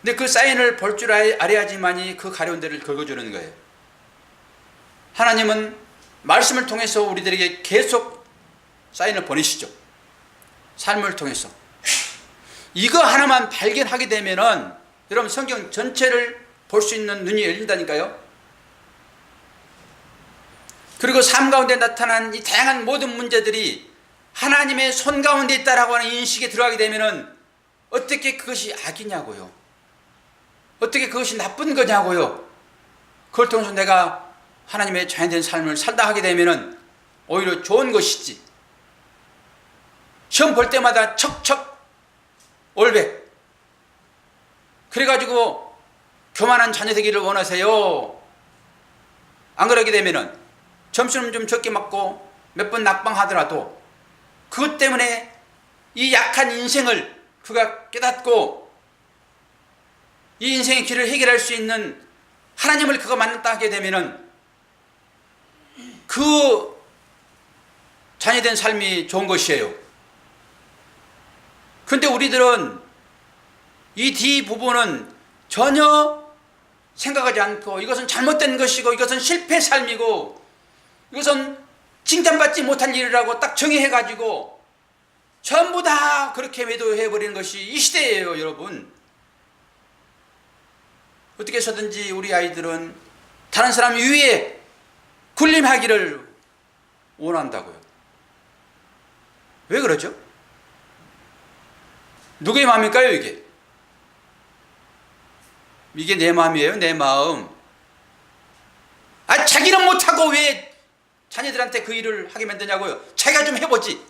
근데 그 사인을 볼 줄 알아야지만이 그 가려운 데를 긁어주는 거예요. 하나님은 말씀을 통해서 우리들에게 계속 사인을 보내시죠. 삶을 통해서. 이거 하나만 발견하게 되면은 여러분 성경 전체를 볼 수 있는 눈이 열린다니까요. 그리고 삶 가운데 나타난 이 다양한 모든 문제들이 하나님의 손 가운데 있다라고 하는 인식에 들어가게 되면은 어떻게 그것이 악이냐고요. 어떻게 그것이 나쁜 거냐고요. 그걸 통해서 내가 하나님의 자연된 삶을 살다 하게 되면은 오히려 좋은 것이지. 시험 볼 때마다 척척 올백. 그래가지고 교만한 자녀 되기를 원하세요. 안 그러게 되면은 점수는 좀 적게 맞고 몇 번 낙방하더라도 그것 때문에 이 약한 인생을 그가 깨닫고 이 인생의 길을 해결할 수 있는 하나님을 그가 만났다 하게 되면은 그 자녀된 삶이 좋은 것이에요. 그런데 우리들은 이 뒤 부분은 전혀 생각하지 않고 이것은 잘못된 것이고 이것은 실패 삶이고 이것은 칭찬받지 못한 일이라고 딱 정의해가지고 전부 다 그렇게 매도해버리는 것이 이 시대예요, 여러분. 어떻게 해서든지 우리 아이들은 다른 사람 위에 군림하기를 원한다고요. 왜 그러죠? 누구의 마음일까요, 이게? 이게 내 마음이에요, 내 마음. 자기는 못하고 왜 자녀들한테 그 일을 하게 만드냐고요. 자기가 좀 해보지.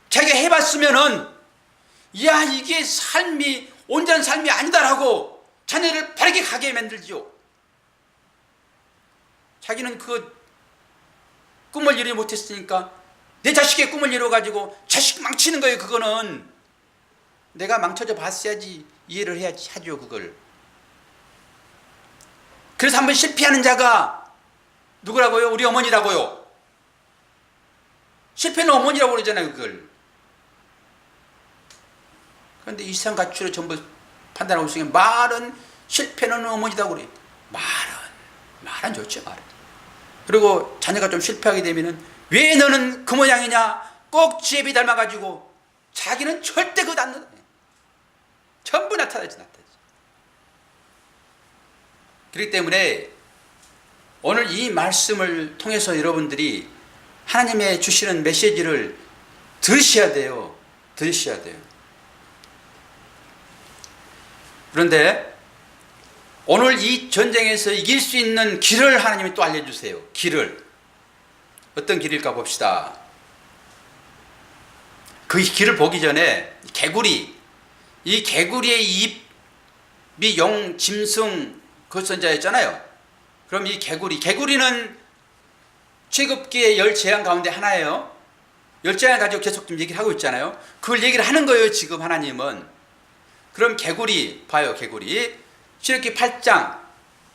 자기가 해봤으면은 야, 이게 삶이 온전한 삶이 아니다라고 자녀를 바르게 가게 만들죠. 자기는 그 꿈을 이루지 못했으니까 내 자식의 꿈을 이루어가지고 자식 망치는 거예요. 그거는 내가 망쳐져 봤어야지 이해를 해야지 하죠, 그걸. 그래서 한번 실패하는 자가 누구라고요? 우리 어머니라고요. 실패는 어머니라고 그러잖아요, 그걸. 그런데 이상 가치로 전부 판단하고 있으니 말은 실패는 어머니라고 그래요. 말은 좋죠, 말은. 그리고 자녀가 좀 실패하게 되면은 왜 너는 그 모양이냐? 꼭 지혜비 닮아가지고 자기는 절대 그거 안 나타내. 전부 나타나지. 그렇기 때문에 오늘 이 말씀을 통해서 여러분들이 하나님의 주시는 메시지를 들으셔야 돼요. 들으셔야 돼요. 그런데 오늘 이 전쟁에서 이길 수 있는 길을 하나님이 또 알려주세요. 길을. 어떤 길일까 봅시다. 그 길을 보기 전에 이 개구리의 입이 용, 짐승, 그 선자였잖아요. 그럼 이 개구리는 최급기의 10재앙 가운데 하나예요. 10재앙을 가지고 계속 좀 얘기를 하고 있잖아요. 그걸 얘기를 하는 거예요, 지금 하나님은. 그럼 개구리, 봐요, 개구리. 출애굽기 8장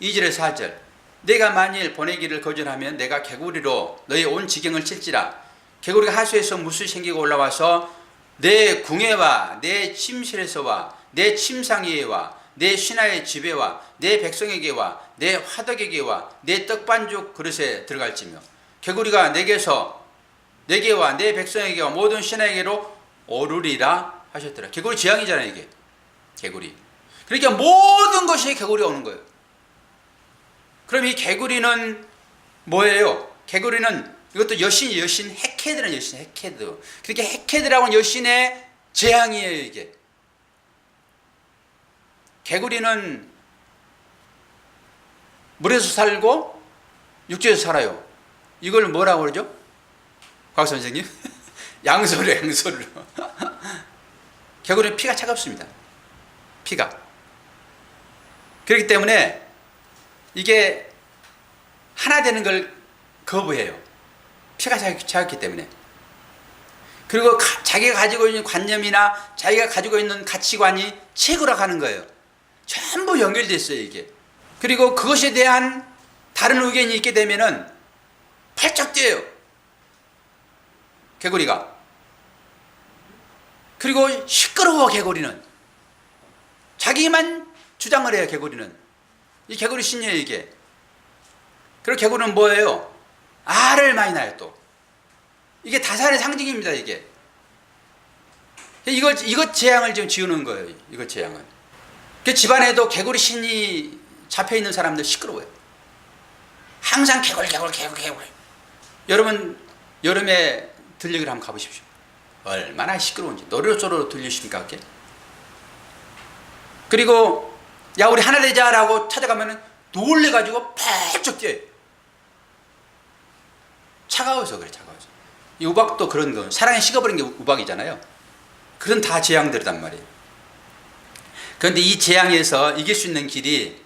2절에서 4절. 내가 만일 보내기를 거절하면 내가 개구리로 너의 온 지경을 칠지라. 개구리가 하수에서 무수히 생기고 올라와서 내 궁에와 내 침실에서와 내 침상위에와 내 신하의 집에와 내 백성에게와 내 화덕에게와 내 떡반죽 그릇에 들어갈지며 개구리가 내게와 내 백성에게와 모든 신하에게로 오르리라 하셨더라. 개구리 재앙이잖아요, 이게. 개구리. 그러니까 모든 것이 개구리가 오는 거예요. 그럼 이 개구리는 뭐예요? 개구리는 이것도 여신이에요. 헤케드라는 여신, 헤케드. 그러니까 헤케드라고 하는 여신의 재앙이에요, 이게. 개구리는 물에서 살고 육지에서 살아요. 이걸 뭐라고 그러죠? 곽 선생님? 양서류. 개구리는 피가 차갑습니다. 피가. 그렇기 때문에 이게 하나 되는 걸 거부해요. 피가 차갑기 때문에. 그리고 자기가 가지고 있는 관념이나 자기가 가지고 있는 가치관이 최고로 가는 거예요. 전부 연결되어 있어요, 이게. 그리고 그것에 대한 다른 의견이 있게 되면은 팔짝 뛰어요, 개구리가. 그리고 시끄러워, 개구리는. 자기만 주장을 해요, 개구리는. 이 개구리 신이에요, 이게. 그리고 개구리는 뭐예요? 알을 많이 낳아요, 또. 이게 다산의 상징입니다, 이게. 이것 재앙을 지금 지우는 거예요, 이것 재앙을. 그 집안에도 개구리 신이 잡혀 있는 사람들 시끄러워요. 항상 개굴. 여러분, 여름에 들녘을 한번 가보십시오. 얼마나 시끄러운지. 노래소리로 들리십니까, 그게? 그리고, 야, 우리 하나 되자라고 찾아가면은 놀래가지고 펄쩍 뛰어요. 차가워서 그래, 차가워서. 이 우박도 그런 거, 사랑에 식어버린 게 우박이잖아요. 그런 다 재앙들이란 말이에요. 그런데 이 재앙에서 이길 수 있는 길이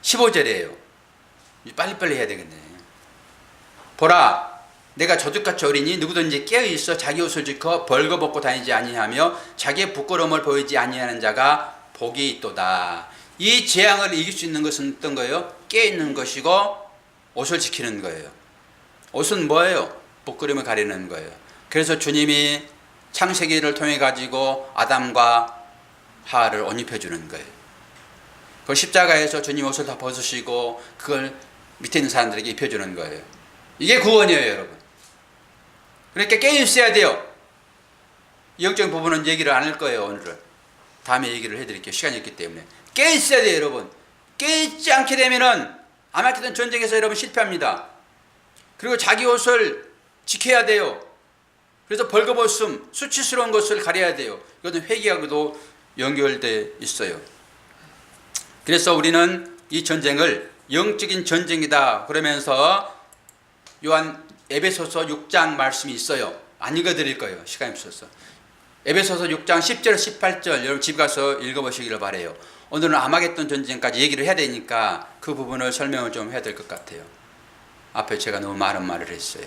15절이에요. 빨리빨리 해야 되겠네. 보라, 내가 저주같이 어리니 누구든지 깨어있어 자기 옷을 지켜 벌거벗고 다니지 아니하며 자기의 부끄러움을 보이지 아니하는 자가 복이 있도다. 이 재앙을 이길 수 있는 것은 어떤 거예요? 깨어있는 것이고 옷을 지키는 거예요. 옷은 뭐예요? 부끄러움을 가리는 거예요. 그래서 주님이 창세기를 통해 가지고 아담과 하와를 옷 입혀주는 거예요. 그 십자가에서 주님 옷을 다 벗으시고 그걸 밑에 있는 사람들에게 입혀주는 거예요. 이게 구원이에요, 여러분. 그러니까 깨어있어야 돼요. 이 영적인 부분은 얘기를 안 할 거예요, 오늘은. 다음에 얘기를 해드릴게요, 시간이 있기 때문에. 깨어있어야 돼요, 여러분. 깨어있지 않게 되면은 아마겟돈 전쟁에서 여러분 실패합니다. 그리고 자기 옷을 지켜야 돼요. 그래서 벌거벗음, 수치스러운 것을 가려야 돼요. 이것은 회개하고도 연결되어 있어요. 그래서 우리는 이 전쟁을 영적인 전쟁이다 그러면서 에베소서 6장 말씀이 있어요. 안 읽어드릴 거예요, 시간이 없어서. 에베소서 6장 10절 18절 여러분 집 가서 읽어보시기를 바라요. 오늘은 아마겟돈 전쟁까지 얘기를 해야 되니까 그 부분을 설명을 좀 해야 될 것 같아요. 앞에 제가 너무 많은 말을 했어요.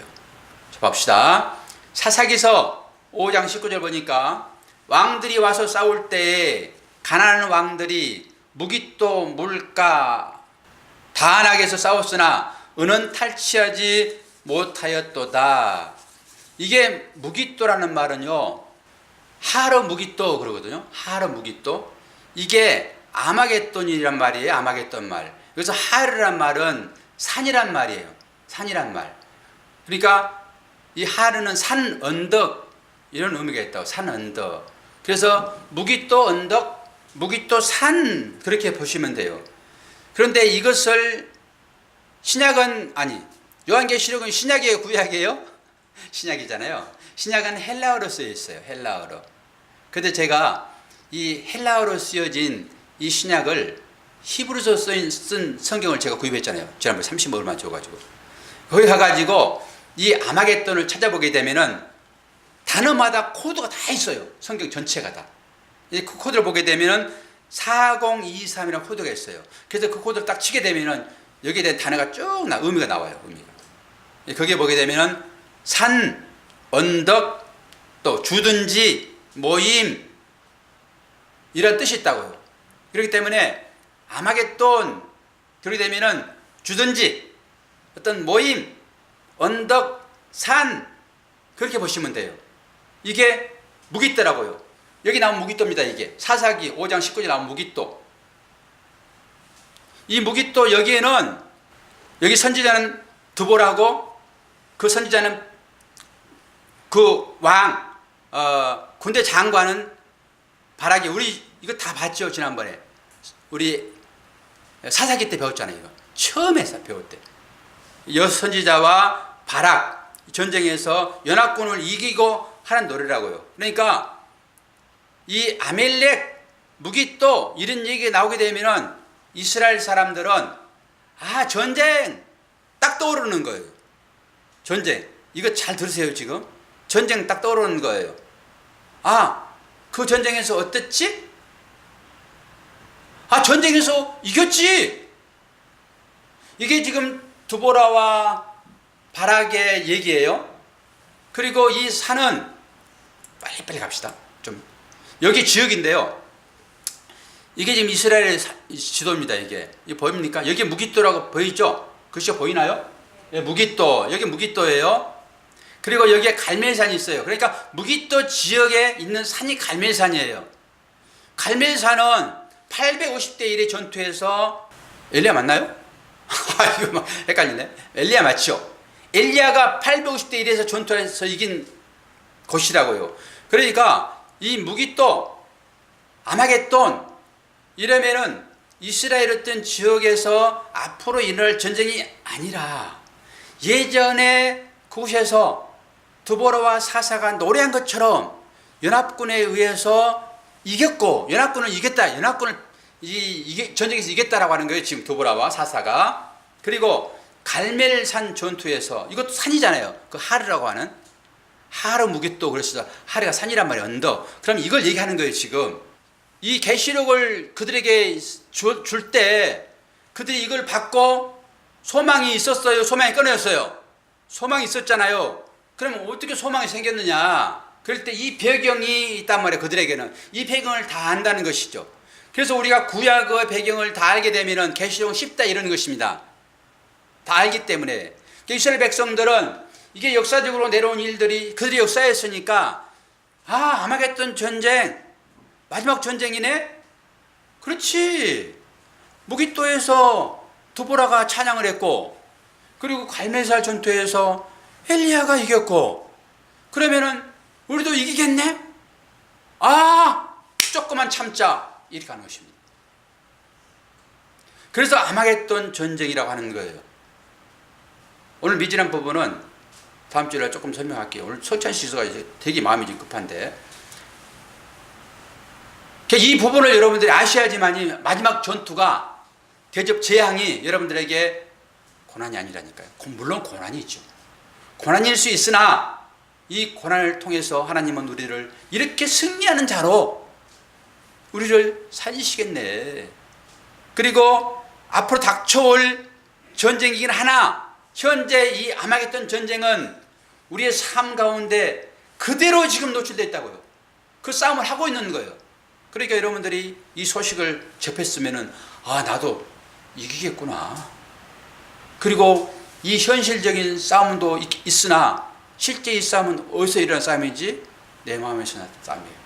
자, 봅시다. 사사기서 5장 19절 보니까 왕들이 와서 싸울 때에 가난한 왕들이 무기또 물가 다한하게서 싸웠으나 은은 탈취하지 못하였도다. 이게 무기또라는 말은요, 하러 무기또 그러거든요. 하러 무기또. 이게 아마겟돈이란 말이에요. 아마겟돈 말. 그래서 하르란 말은 산이란 말이에요. 산이란 말. 그러니까 이 하르는 산, 언덕 이런 의미가 있다고. 산, 언덕. 그래서 무기또 언덕, 무기또 산 그렇게 보시면 돼요. 그런데 이것을 신약은 아니 요한계시록은 신약이에요, 구약이에요? 신약이잖아요. 신약은 헬라어로 쓰여 있어요. 헬라어로. 근데 제가 이 헬라어로 쓰여진 이 신약을 히브리서 쓴 성경을 제가 구입했잖아요. 지난번에 30얼마 줘가지고. 거기 가가지고 이 아마겟돈을 찾아보게 되면은 단어마다 코드가 다 있어요. 성경 전체가 다. 이 코드를 보게 되면은 4023이라는 코드가 있어요. 그래서 그 코드를 딱 치게 되면은 여기에 대한 단어가 의미가 나와요. 의미가. 거기에 보게 되면은 산, 언덕, 또 주든지, 모임 이런 뜻이 있다고요. 그렇기 때문에 아마겟돈 그렇게 되면은 주든지, 어떤 모임, 언덕, 산 그렇게 보시면 돼요. 이게 무기또라고요. 여기 나온 무기또입니다. 이게 사사기 5장 19절에 나온 무기또. 이 무기또 여기에는 여기 선지자는 드보라고 그 선지자는 그 왕 군대 장관은 바라기. 우리 이거 다 봤죠, 지난번에. 우리 사사기 때 배웠잖아요. 이거 처음에 배울 때 여선지자와 바락 전쟁에서 연합군을 이기고 하는 노래라고요. 그러니까 이 아멜렉, 무기또 이런 얘기가 나오게 되면은 이스라엘 사람들은 전쟁 딱 떠오르는 거예요. 전쟁. 이거 잘 들으세요, 지금. 전쟁 딱 떠오르는 거예요. 그 전쟁에서 어땠지? 전쟁에서 이겼지. 이게 지금 드보라와 바락의 얘기예요. 그리고 이 산은 빨리빨리 갑시다. 좀 여기 지역인데요. 이게 지금 이스라엘의 지도입니다. 이게 보입니까? 여기 무깃도라고 보이죠? 글씨가 보이나요? 예, 무깃도. 여기 무깃도예요. 그리고 여기에 갈멜산이 있어요. 그러니까 무깃도 지역에 있는 산이 갈멜산이에요. 갈멜산은 850대 1의 전투에서 엘리야 맞나요? 이거 막 헷갈리네. 엘리야 맞죠? 엘리야가 850대 1에서 전투에서 이긴 곳이라고요. 그러니까 이 무깃도, 아마겟돈 이러면은 이스라엘 어떤 지역에서 앞으로 일어날 전쟁이 아니라 예전에 그곳에서 드보라와 사사가 노래한 것처럼 연합군에 의해서 이겼고, 연합군을 이겼다. 연합군을 전쟁에서 이겼다라고 하는 거예요. 지금 드보라와 사사가. 그리고 갈멜산 전투에서, 이것도 산이잖아요. 그 하르라고 하는, 하르 무깃도. 그래서 하르가 산이란 말이에요. 언덕. 그럼 이걸 얘기하는 거예요. 지금 이 계시록을 그들에게 줄 때 그들이 이걸 받고 소망이 있었어요? 소망이 끊어졌어요? 소망이 있었잖아요. 그러면 어떻게 소망이 생겼느냐? 그럴 때 이 배경이 있단 말이에요. 그들에게는 이 배경을 다 안다는 것이죠. 그래서 우리가 구약의 배경을 다 알게 되면 계시록은 쉽다 이런 것입니다. 다 알기 때문에. 이스라엘 백성들은 이게 역사적으로 내려온 일들이 그들이 역사였으니까, 아, 아마겟돈 전쟁 마지막 전쟁이네? 그렇지. 무깃도에서 드보라가 찬양을 했고, 그리고 갈멜산 전투에서 엘리야가 이겼고, 그러면은 우리도 이기겠네? 아, 조금만 참자. 이렇게 하는 것입니다. 그래서 아마겟돈 전쟁이라고 하는 거예요. 오늘 미진한 부분은 다음 주에 조금 설명할게요. 오늘 설찬 시수가 이제 되게 마음이 좀 급한데, 이 부분을 여러분들이 아셔야지만이 마지막 전투가, 대접 재앙이 여러분들에게 고난이 아니라니까요. 물론 고난이 있죠. 고난일 수 있으나 이 고난을 통해서 하나님은 우리를 이렇게 승리하는 자로 우리를 살리시겠네. 그리고 앞으로 닥쳐올 전쟁이긴 하나, 현재 이 아마겟돈 전쟁은 우리의 삶 가운데 그대로 지금 노출되어 있다고요. 그 싸움을 하고 있는 거예요. 그러니까 여러분들이 이 소식을 접했으면은, 아, 나도 이기겠구나. 그리고 이 현실적인 싸움도 있으나 실제 이 싸움은 어디서 일어난 싸움인지? 내 마음에서 일어난 싸움이에요.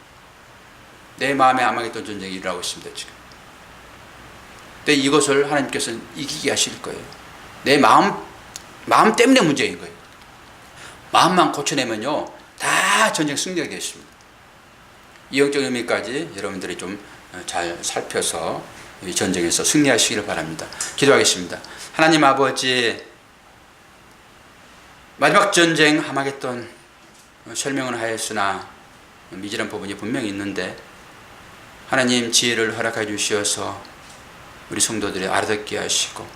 내 마음에 아마겟돈 전쟁이 일어나고 있습니다. 지금. 근데 이것을 하나님께서는 이기게 하실 거예요. 내 마음 때문에 문제인 거예요. 마음만 고쳐내면요, 다 전쟁 승리하게 되십니다. 이 영적 의미까지 여러분들이 좀 잘 살펴서 이 전쟁에서 승리하시기를 바랍니다. 기도하겠습니다. 하나님 아버지, 마지막 전쟁 아마겟돈 설명은 하였으나 미진한 부분이 분명히 있는데, 하나님 지혜를 허락해 주시어서 우리 성도들이 알아듣게 하시고,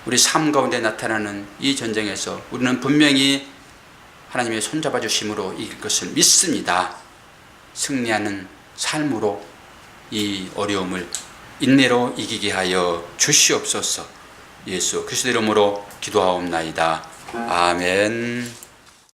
우리 삶 가운데 나타나는 이 전쟁에서 우리는 분명히 하나님의 손잡아 주심으로 이길 것을 믿습니다. 승리하는 삶으로 이 어려움을 인내로 이기게 하여 주시옵소서. 예수 그리스도 이름으로 기도하옵나이다. 아멘.